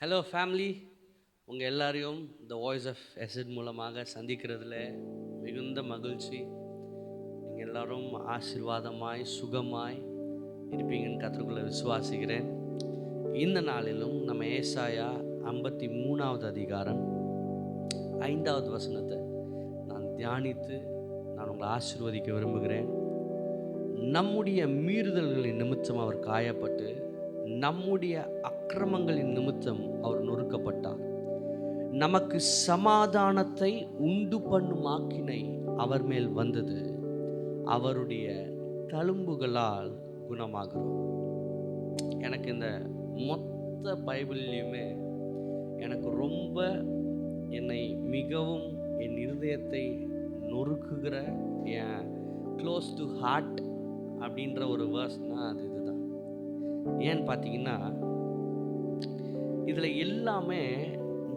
Hello family, உங்கள் எல்லாரையும் the voice of எஸ்எட் மூலமாக சந்திக்கிறதுல மிகுந்த மகிழ்ச்சி. நீங்கள் எல்லாரும் ஆசீர்வாதமாய் சுகமாய் இருப்பீங்கன்னு கர்த்தருக்குள்ள விசுவாசிக்கிறேன். இந்த நாளிலும் நம்ம ஏசாயா 53வது அதிகாரம் 5வது வசனத்தை நான் தியானித்து நான் உங்களை ஆசீர்வதிக்க விரும்புகிறேன். நம்முடைய மீறுதல்களின் நிமித்தம் அவர் காயப்பட்டு, நம்முடைய அக்கிரமங்களின் நிமித்தம் அவர் நொறுக்கப்பட்டார். நமக்கு சமாதானத்தை உண்டு பண்ணும் ஆக்கினை அவர் மேல் வந்தது. அவருடைய தழும்புகளால் குணமாகிறோம். எனக்கு இந்த மொத்த பைபிள்லையுமே எனக்கு ரொம்ப என்னை மிகவும் என் இருதயத்தை நொறுக்குகிற என் க்ளோஸ் டு ஹார்ட் அப்படின்ற ஒரு வேர்ஸ்னால் அது இதுதான். ஏன்னு பார்த்தீங்கன்னா, இதில் எல்லாமே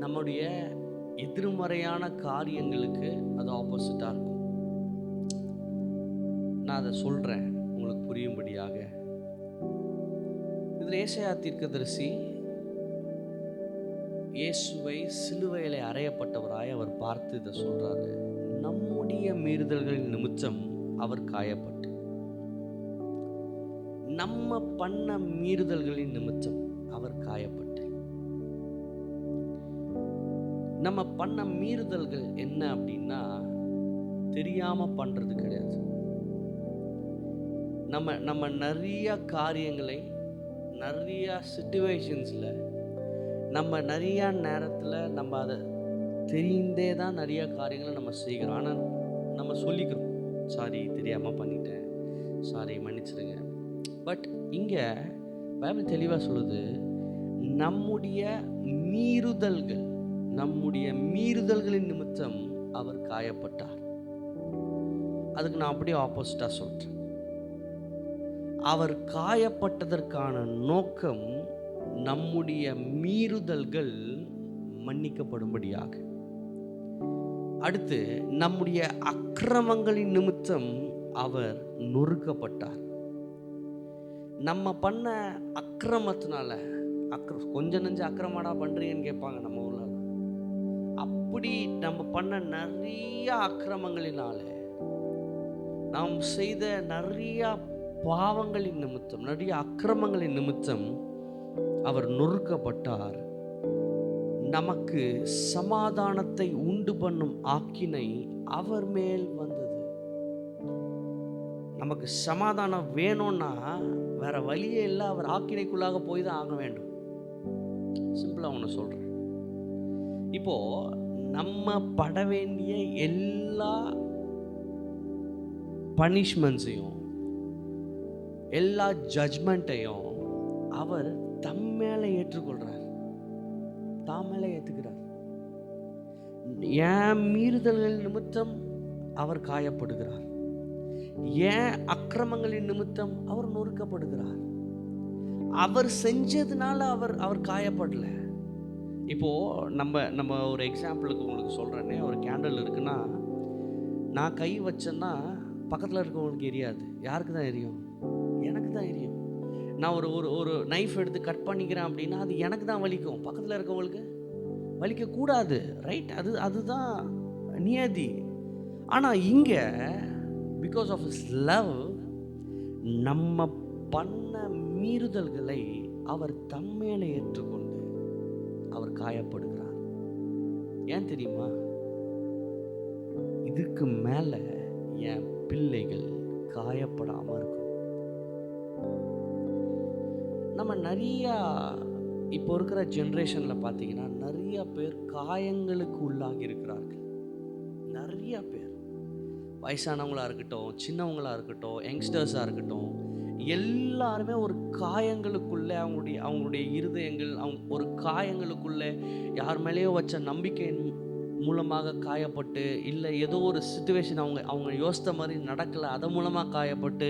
நம்முடைய எதிர்மறையான காரியங்களுக்கு அது ஆப்போசிட்டாக இருக்கும். நான் அதை சொல்கிறேன் உங்களுக்கு புரியும்படியாக. இதில் ஏசாயா தீர்க்கதரிசி இயேசுவை சிலுவையில் அறையப்பட்டவராய் அவர் பார்த்து இதை சொல்கிறாரு. நம்முடைய மீறுதல்களின் நிமித்தம் அவர் காயப்பட்டு, நம்ம பண்ண மீறுதல்களின் நிமித்தம் அவர் காயப்பட்டு. நம்ம பண்ண மீறுதல்கள் என்ன அப்படின்னா, தெரியாம பண்றது கிடையாது. நம்ம நிறைய காரியங்களை நிறைய சிச்சுவேஷன்ஸில் நம்ம நிறைய நேரத்தில் நம்ம அதை தெரிந்தே தான் நிறைய காரியங்களை நம்ம செய்கிறோம். ஆனால் நம்ம சொல்லிக்கிறோம், சாரி தெரியாமல் பண்ணிட்டேன், சாரி மன்னிச்சிடுங்க. பட் இங்கே பைபிள் தெளிவாக சொல்லுது, நம்முடைய மீறுதல்களின் நிமித்தம் அவர் காயப்பட்டார். அதுக்கு நான் அப்படியே ஆப்போசிட்டாக சொல்கிறேன். அவர் காயப்பட்டதற்கான நோக்கம் நம்முடைய மீறுதல்கள் மன்னிக்கப்படும்படியாக. அடுத்து, நம்முடைய அக்கிரமங்களின் நிமித்தம் அவர் நொறுக்கப்பட்டார். நம்ம பண்ண அக்கிரமத்தினால, கொஞ்சம் நெஞ்சு அக்கிரமடா பண்ணுறீங்கன்னு கேட்பாங்க நம்ம ஊரில். அப்படி நம்ம பண்ண நிறைய அக்கிரமங்களினால, நாம் செய்த நிறைய பாவங்களின் நிமித்தம், நிறைய அக்கிரமங்களின் நிமித்தம் அவர் நொறுக்கப்பட்டார். நமக்கு சமாதானத்தை உண்டு பண்ணும் ஆக்கினை அவர் மேல் வந்தது. நமக்கு சமாதானம் வேணும்னா வேற வழியே இல்லை, அவர் ஆக்கினைக்குள்ளாக போய் தான் ஆக வேண்டும். சிம்பிளா ஒன்று சொல்றேன். இப்போ நம்ம பட வேண்டிய எல்லா பனிஷ்மெண்ட்ஸையும் எல்லா ஜட்ஜ்மெண்ட்டையும் அவர் தம் மேலே ஏற்றுக்கொள்றார், தாம் மேலே ஏற்றுக்கிறார். ஏன் மீறுதல்கள் நிமித்தம் அவர் காயப்படுகிறார், ஏன் அக்கிரமங்களின் நிமித்தம் அவர் நொறுக்கப்படுகிறார். அவர் செஞ்சதுனால அவர் காயப்படல. இப்போ நம்ம ஒரு எக்ஸாம்பிளுக்கு உங்களுக்கு சொல்றேனே, ஒரு கேண்டில் இருக்குன்னா, நான் கை வச்சேன்னா பக்கத்தில் இருக்கவங்களுக்கு எரியாது. யாருக்கு தான் எரியும்? எனக்கு தான் எரியும். நான் ஒரு நைஃப் எடுத்து கட் பண்ணிக்கிறேன் அப்படின்னா அது எனக்கு தான் வலிக்கும், பக்கத்தில் இருக்கவங்களுக்கு வலிக்கக்கூடாது. ரைட்? அதுதான் நியதி. ஆனால் இங்கே பிகாஸ் ஆஃப் ஹிஸ் லவ், நம்ம பண்ண மீறுதல்களை அவர் தம்மேலே ஏற்றுக்கொண்டு அவர் காயப்படுகிறார். ஏன் தெரியுமா? இதுக்கு மேலே என் பிள்ளைகள் காயப்படாமல் இருக்கும். நம்ம நிறையா இப்போ இருக்கிற ஜென்ரேஷனில் பார்த்தீங்கன்னா நிறைய பேர் காயங்களுக்கு உள்ளாகி இருக்கிறார்கள். நிறைய பேர், வயசானவங்களாக இருக்கட்டும், சின்னவங்களாக இருக்கட்டும், யங்ஸ்டர்ஸாக இருக்கட்டும், எல்லாருமே ஒரு காயங்களுக்குள்ளே அவங்களுடைய இருதயங்கள் ஒரு காயங்களுக்குள்ளே யார் மேலேயோ வச்ச நம்பிக்கையின் மூலமாக காயப்பட்டு, இல்லை ஏதோ ஒரு சிச்சுவேஷன் அவங்க யோசித்த மாதிரி நடக்கலை, அதன் மூலமாக காயப்பட்டு,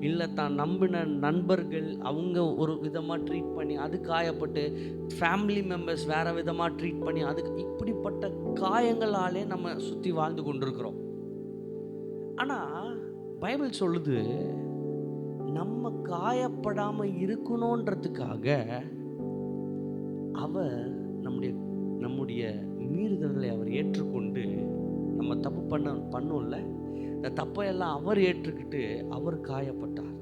இல்லை தான் நம்பின நண்பர்கள் அவங்க ஒரு விதமாக ட்ரீட் பண்ணி அது காயப்பட்டு, ஃபேமிலி மெம்பர்ஸ் வேறு விதமாக ட்ரீட் பண்ணி அதுக்கு, இப்படிப்பட்ட காயங்களாலே நம்ம சுற்றி வாழ்ந்து கொண்டிருக்கிறோம். ஆனால் பைபிள் சொல்லுது, நம்ம காயப்படாமல் இருக்கணுன்றதுக்காக அவர் நம்முடைய நம்முடைய மீறுதல்களை அவர் ஏற்றுக்கொண்டு, நம்ம தப்பு பண்ணோம்ல, இந்த தப்பையெல்லாம் அவர் ஏற்றுக்கிட்டு அவர் காயப்பட்டார்.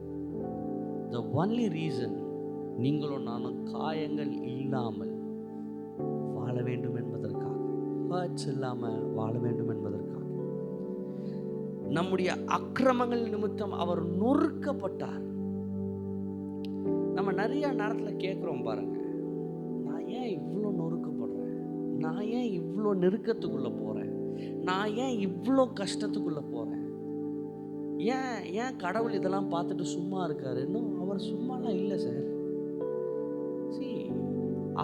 The only reason நீங்களும் நானும் காயங்கள் இல்லாமல் வாழ வேண்டும் என்பதற்காக, ஹர்ட்ஸ் இல்லாமல் வாழ வேண்டும் என்பதற்காக, நம்முடைய அக்கிரமங்கள் நிமித்தம் அவர் நொறுக்கப்பட்டார். நம்ம நிறைய நேரத்தில் கேட்குறோம் பாருங்க, நான் ஏன் இவ்வளோ நொறுக்கப்படுறேன், நான் ஏன் இவ்வளோ நெருக்கத்துக்குள்ளே போகிறேன், நான் ஏன் இவ்வளோ கஷ்டத்துக்குள்ளே போகிறேன், ஏன் கடவுள் இதெல்லாம் பார்த்துட்டு சும்மா இருக்காரு? இன்னும் அவர் சும்மாலாம் இல்லை சார்.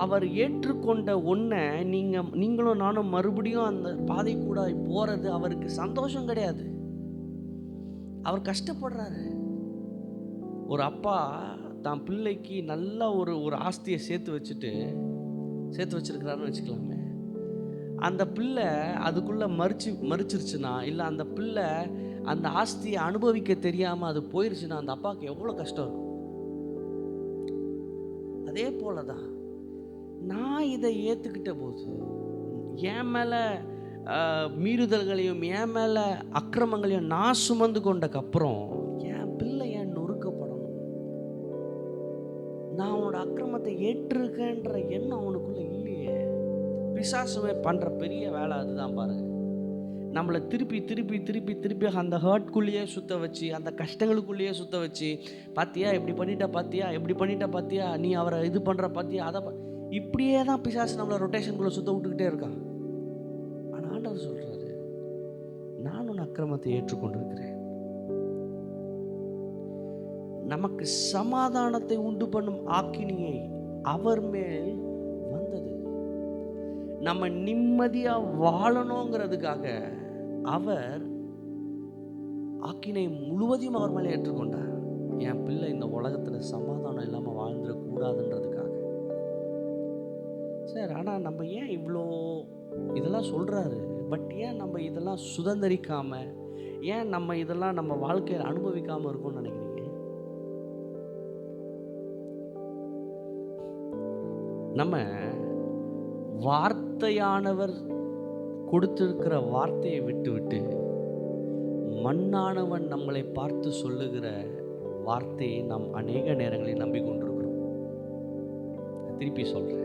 அவர் ஏற்றுக்கொண்ட ஒன்றை நீங்களும் நானும் மறுபடியும் அந்த பாதை கூட போகிறது அவருக்கு சந்தோஷம் கிடையாது. அவர் கஷ்டப்படுறாரு. ஒரு அப்பா தான் பிள்ளைக்கு நல்லா ஒரு ஆஸ்தியை சேர்த்து வச்சிருக்கிறாருன்னு வச்சுக்கலாமே. அந்த பிள்ளை அதுக்குள்ளே மறிச்சிருச்சுன்னா, இல்லை அந்த பிள்ளை அந்த ஆஸ்தியை அனுபவிக்க தெரியாமல் அது போயிடுச்சுன்னா அந்த அப்பாவுக்கு எவ்வளோ கஷ்டம் இருக்கும். அதே போல தான் நான் இதை ஏற்றுக்கிட்ட போது, என் மேலே மீறுதல்களையும் என் மேலே அக்கிரமங்களையும் நான் சுமந்து கொண்டக்கப்புறம் என் பிள்ளை ஏன் நொறுக்கப்படணும்? நான் அவனோட அக்கிரமத்தை ஏற்றிருக்கேன்ற எண்ணம் அவனுக்குள்ள இல்லையே. பிசாசுமே பண்ணுற பெரிய வேலை அதுதான் பாருங்க. நம்மளை திருப்பி திருப்பி திருப்பி திருப்பி அந்த ஹர்ட்குள்ளேயே சுத்த வச்சு, அந்த கஷ்டங்களுக்குள்ளேயே சுத்த வச்சு, பார்த்தியா எப்படி பண்ணிட்டா, பார்த்தியா எப்படி பண்ணிட்டா, பார்த்தியா நீ அவரை இது பண்ணுற, பார்த்தியா அதை இப்படியே தான் பிசாசு நம்மளை ரொட்டேஷனுக்குள்ளே சுத்த விட்டுக்கிட்டே இருக்கான். ஆனால் ஆண்டவர் சொல்கிறாரு, நான் உன் அக்கிரமத்தை ஏற்றுக்கொண்டிருக்கிறேன். நமக்கு சமாதானத்தை உண்டு பண்ணும் ஆக்கினியை அவர் மேல் வந்தது. நம்ம நிம்மதியாக வாழணுங்கிறதுக்காக அவர் ஆக்கினை முழுவதையும் அவர் மேலே ஏற்றுக்கொண்டார். என் பிள்ளை இந்த உலகத்தில் சமாதானம் இல்லாமல் வாழ்ந்துடக்கூடாதுன்றதுக்காக. சார், ஆனால் நம்ம ஏன் இவ்வளோ இதெல்லாம் சொல்கிறாரு, பட் ஏன் நம்ம இதெல்லாம் சுதந்திரிக்காமல், ஏன் நம்ம இதெல்லாம் நம்ம வாழ்க்கையில் அனுபவிக்காமல் இருக்கோம்னு நினைக்கிறீங்க? நம்ம வார்த்தையானவர் கொடுத்திருக்கிற வார்த்தையை விட்டு மண்ணானவன் நம்மளை பார்த்து சொல்லுகிற வார்த்தையை நாம் அநேக நேரங்களில் நம்பிக்கொண்டிருக்கிறோம். திருப்பி சொல்கிறேன்,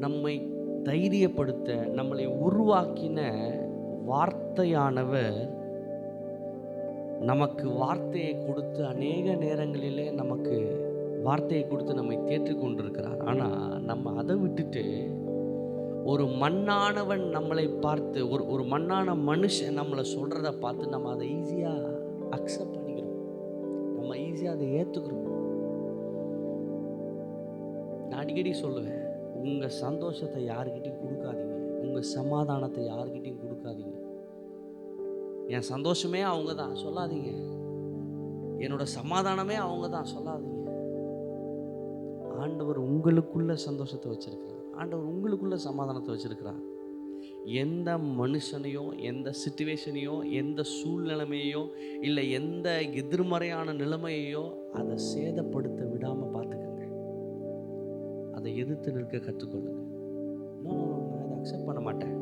நம்மை தைரியப்படுத்த நம்மளை உருவாக்கின வார்த்தையானவர் நமக்கு வார்த்தையை கொடுத்து அநேக நேரங்களிலே நமக்கு வார்த்தையை கொடுத்து நம்மை தேற்றிக் கொண்டிருக்கிறார். ஆனால் நம்ம அதை விட்டுட்டு ஒரு மண்ணானவன் நம்மளை பார்த்து, ஒரு மண்ணான மனுஷன் நம்மளை சொல்கிறத பார்த்து நம்ம அதை ஈஸியாக அக்செப்ட் பண்ணிக்கிறோம், நம்ம ஈஸியாக அதை ஏற்றுக்கிறோம். நான் அடிக்கடி சொல்லுவேன், உங்கள் சந்தோஷத்தை யாருக்கிட்டையும் கொடுக்காதீங்க, உங்கள் சமாதானத்தை யாருக்கிட்டையும் கொடுக்காதீங்க. என் சந்தோஷமே அவங்க தான் சொல்லாதீங்க, என்னோட சமாதானமே அவங்க தான் சொல்லாதீங்க. ஆண்டவர் உங்களுக்குள்ள சந்தோஷத்தை வச்சிருக்கிறார், ஆண்டவர் உங்களுக்குள்ள சமாதானத்தை வச்சிருக்கிறார். எந்த மனுஷனையோ, எந்த சிச்சுவேஷனையோ, எந்த சூழ்நிலைமையோ, இல்லை எந்த எதிர்மறையான நிலைமையோ அதை சேதப்படுத்த விடாமல் பார்த்துக்கோங்க. அதை எதிர்த்து நிற்க கற்றுக்கொள்ளுங்க. நான் அதை அக்செப்ட் பண்ண மாட்டேன்,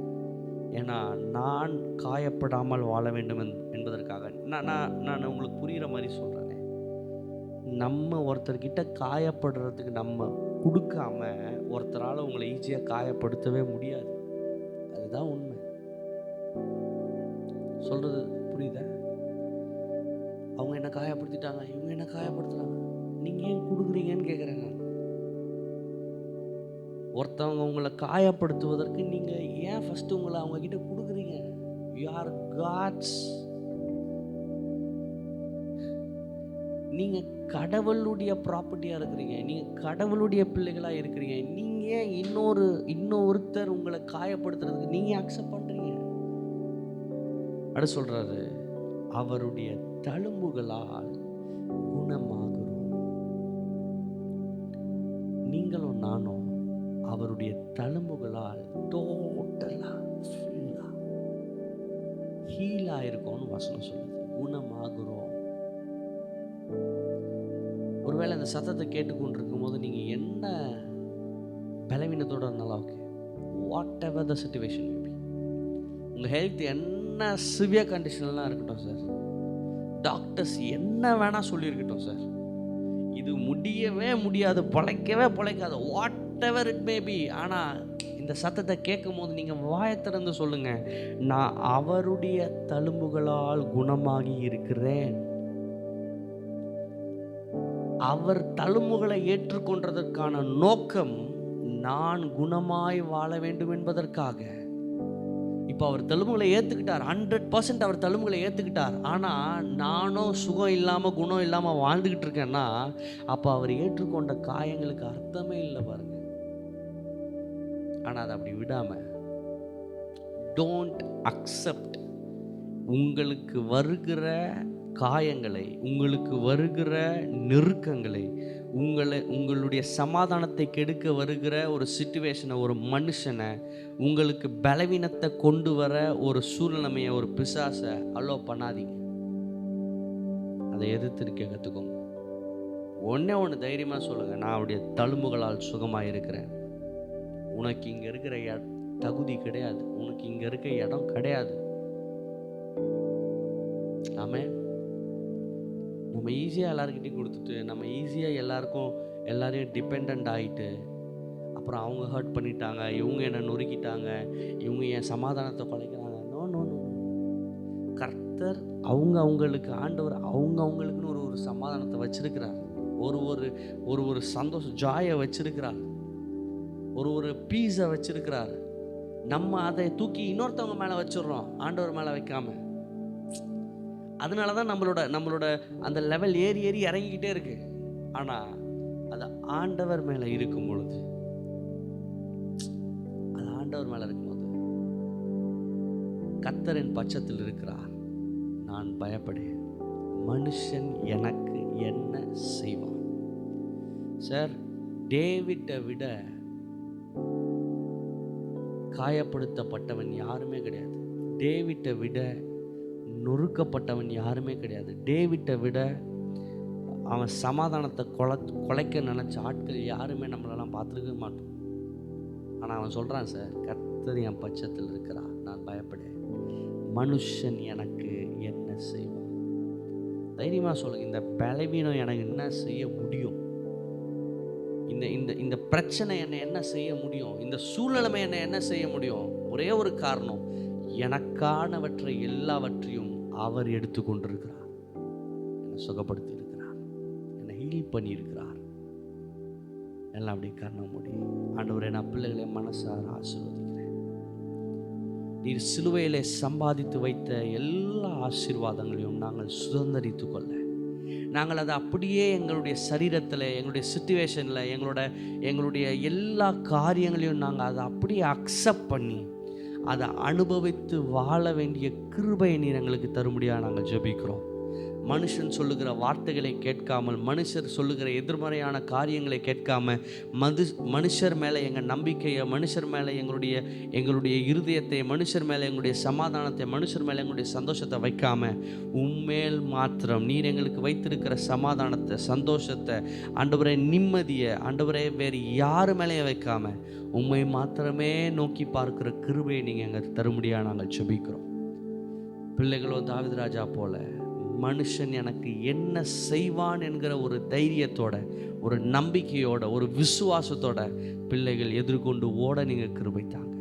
ஏன்னா நான் காயப்படாமல் வாழ வேண்டும் என்பதற்காக. நான் உங்களுக்கு புரிகிற மாதிரி சொல்கிறேன். நம்ம ஒருத்தர்கிட்ட காயப்படுறதுக்கு நம்ம கொடுக்காம ஒருத்தரால் உங்களை ஈஸியாக காயப்படுத்தவே முடியாது. அதுதான் உண்மை. சொல்கிறது புரியுதா? அவங்க என்ன காயப்படுத்திட்டாங்க, இவங்க என்ன காயப்படுத்துறாங்க, நீங்கள் ஏன் கொடுக்குறீங்கன்னு கேட்குறேன் நான். ஒருத்தவங்க உங்களை காயப்படுத்துவதற்கு நீங்கள் ஏன் ஃபஸ்ட்டு உங்களை அவங்கக்கிட்ட கொடுக்குறீங்க? You are gods. நீங்கள் கடவுளுடைய ப்ராப்பர்ட்டியாக இருக்கிறீங்க, நீங்கள் கடவுளுடைய பிள்ளைகளாக இருக்கிறீங்க. நீங்கள் இன்னொருத்தர் உங்களை காயப்படுத்துறதுக்கு நீங்கள் அக்செப்ட் பண்ணுறீங்க. அடுத்து சொல்கிறாரு, அவருடைய தழும்புகளால் குணமாகிறோம். நீங்களும் நானும் அவருடைய தழும்புகளால் டோட்டலாக ஹீல் ஆயிருக்கோம்னு வசனம் சொல்லுது. குணமாகிறோம். ஒருவேளை ஒருவேளை அந்த சத்தத்தை கேட்டுக்கொண்டிருக்கும் போது நீங்கள் என்ன பலவீனத்தோடு இருந்தாலும் okay, what ever the situation maybe, உங்கள் ஹெல்த் என்ன சிவியர் கண்டிஷன்லாம் இருக்கட்டும் சார், டாக்டர்ஸ் என்ன வேணால் சொல்லியிருக்கட்டும் சார், இது முடியவே முடியாது, பிழைக்காது, வாட் எவர் இட் மேபி, ஆனால் இந்த சத்தத்தை கேட்கும் போது நீங்கள் வாயை திறந்து சொல்லுங்கள், நான் அவருடைய தழும்புகளால் குணமாகி இருக்கிறேன். அவர் தழும்புகளை ஏற்றுக்கொண்டதற்கான நோக்கம் நான் குணமாய் வாழ வேண்டும் என்பதற்காக. இப்போ அவர் தழும்புகளை ஏற்றுக்கிட்டார், 100% அவர் தழும்புகளை ஏற்றுக்கிட்டார். ஆனால் நானும் சுகம் இல்லாமல் குணம் இல்லாமல் வாழ்ந்துக்கிட்டு இருக்கேன்னா அப்போ அவர் ஏற்றுக்கொண்ட காயங்களுக்கு அர்த்தமே இல்லை பாருங்க. ஆனால் அதை அப்படி விடாமல், டோன்ட் அக்செப்ட் உங்களுக்கு வருகிற காயங்களை, உங்களுக்கு வருகிற நெருக்கங்களை, உங்களுடைய சமாதானத்தை கெடுக்க வருகிற ஒரு சிச்சுவேஷனை, ஒரு மனுஷனை, உங்களுக்கு பலவீனத்தை கொண்டு வர ஒரு சூழ்நிலைமையை, ஒரு பிசாசை அலோ பண்ணாதீங்க. அதை எதிர்த்து கற்றுக்கோங்க. ஒன்று தைரியமாக சொல்லுங்கள், நான் அவருடைய தழும்புகளால் சுகமாக இருக்கிறேன். உனக்கு இங்கே இருக்கிற தகுதி கிடையாது, உனக்கு இங்கே இருக்க இடம் கிடையாது. ஆமென். நம்ம ஈஸியாக எல்லாருக்கிட்டையும் கொடுத்துட்டு, நம்ம ஈஸியாக எல்லாரையும் டிபெண்ட் ஆகிட்டு, அப்புறம் அவங்க ஹர்ட் பண்ணிட்டாங்க, இவங்க என்னை நொறுக்கிட்டாங்க, இவங்க என் சமாதானத்தை குலைக்கிறாங்க. No no no. கர்த்தர் அவங்களுக்கு ஆண்டவர் அவங்களுக்குன்னு ஒரு சமாதானத்தை வச்சிருக்கிறார், ஒரு சந்தோஷம், ஜாயை வச்சிருக்கிறார், ஒரு பீஸை வச்சிருக்கிறார். நம்ம அதை தூக்கி இன்னொருத்தவங்க மேலே வச்சிடுறோம், ஆண்டவர் மேலே வைக்காம. அதனால தான் நம்மளோட அந்த லெவல் ஏறி இறங்கிக்கிட்டே இருக்கு. ஆனால் அது ஆண்டவர் மேலே இருக்கும் பொழுது, அது ஆண்டவர் மேலே இருக்கும்போது, கர்த்தர் என் பட்சத்தில் இருக்கிறார், நான் பயப்படேன், மனுஷன் எனக்கு என்ன செய்வான். சார், டேவிட்டை விட காயப்படுத்தப்பட்டவன் யாருமே கிடையாது, டேவிட்டை விட நொறுக்கப்பட்டவன் யாருமே கிடையாது, டேவிட்டை விட அவன் சமாதானத்தை குலைக்க நினச்ச ஆட்கள் யாருமே நம்மளெல்லாம் பார்த்துருக்க மாட்டோம். ஆனால் அவன் சொல்கிறான், சார், கர்த்தர் என் பட்சத்தில் இருக்கிறார், நான் பயப்படேன், மனுஷன் எனக்கு என்ன செய்வான். தைரியமாக சொல்லுங்கள், இந்த பலவீனம் எனக்கு என்ன செய்ய முடியும், இந்த பிரச்சனை என்னை என்ன செய்ய முடியும், இந்த சூழ்நிலைமை என்னை என்ன செய்ய முடியும். ஒரே ஒரு காரணம், எனக்கானவற்றை எல்லாவற்றையும் அவர் எடுத்துக்கொண்டிருக்கிறார், என்னை சுகப்படுத்தி இருக்கிறார், என்னை ஹீல் பண்ணியிருக்கிறார். எல்லாம் அப்படி காரணம் முடியும். ஆண்டவரே, நான் பிள்ளைகளை மனசார ஆசீர்வதிக்கிறேன். நீர் சிலுவையிலே சம்பாதித்து வைத்த எல்லா ஆசீர்வாதங்களையும் நாங்கள் சுதந்திரித்து கொள்ள, நாங்கள் அதை அப்படியே எங்களுடைய சரீரத்தில், எங்களுடைய சிச்சுவேஷனில், எங்களுடைய எல்லா காரியங்களையும் நாங்கள் அதை அப்படியே அக்செப்ட் பண்ணி அதை அனுபவித்து வாழ வேண்டிய கிருபையை நீர் எங்களுக்கு தரும்படியாக நாங்கள் ஜெபிக்கிறோம். மனுஷன் சொல்லுகிற வார்த்தைகளை கேட்காமல், மனுஷர் சொல்லுகிற எதிர்மறையான காரியங்களை கேட்காம, மனுஷர் மேலே எங்கள் நம்பிக்கையை, மனுஷர் மேலே எங்களுடைய இருதயத்தை, மனுஷர் மேலே எங்களுடைய சமாதானத்தை, மனுஷர் மேலே எங்களுடைய சந்தோஷத்தை வைக்காம, உம்மேல் மாத்திரம் நீர் எங்களுக்கு வைத்திருக்கிற சமாதானத்தை, சந்தோஷத்தை, ஆண்டவரே நிம்மதியை, ஆண்டவரே வேறு யார் மேலேயே வைக்காம உம்மை மாத்திரமே நோக்கி பார்க்கிற கிருபையை நீங்கள் எங்களுக்கு தரும்படியாக நாங்கள் ஜெபிக்கிறோம். பிள்ளைகளோ தாவீது ராஜா போல மனுஷன் எனக்கு என்ன செய்வான் என்கிற ஒரு தைரியத்தோட, ஒரு நம்பிக்கையோட, ஒரு விசுவாசத்தோட பிள்ளைகள் எதிர்கொண்டு ஓட நீங்கள் கிருபை தாங்க.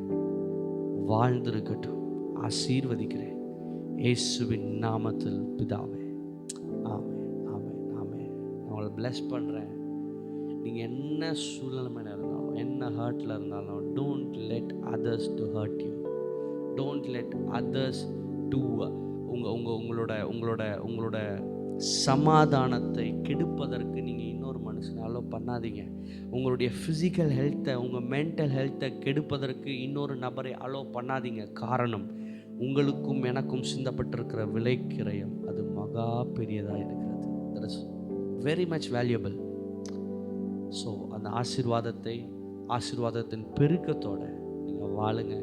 வாழ்ந்திருக்கட்டும். ஆசீர்வதிக்கிறேன் இயேசுவின் நாமத்தில் பிதாவே. ஆமென், ஆமென், ஆமென். நான் உங்களை பிளஸ் பண்ணுறேன். நீங்கள் என்ன சூழ்நிலைமையில் இருந்தாலும், என்ன ஹர்ட்டில் இருந்தாலும், don't let others to hurt you. Don't let others to உங்களோட சமாதானத்தை கெடுப்பதற்கு நீங்கள் இன்னொரு மனுஷனால பண்ணாதீங்க. உங்களுடைய ஃபிசிக்கல் ஹெல்த்தை, உங்கள் மென்டல் ஹெல்த்தை கெடுப்பதற்கு இன்னொரு நபரை அலோ பண்ணாதீங்க. காரணம், உங்களுக்கும் எனக்கும் சிந்தப்பட்டிருக்கிற விலைக்கிரயம் அது மகா பெரியதாக இருக்கிறது. That is very much valuable. So அந்த ஆசீர்வாதத்தின் பெருக்கத்தோடு நீங்கள் வாழுங்க.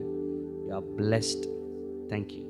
You are blessed. தேங்க்யூ.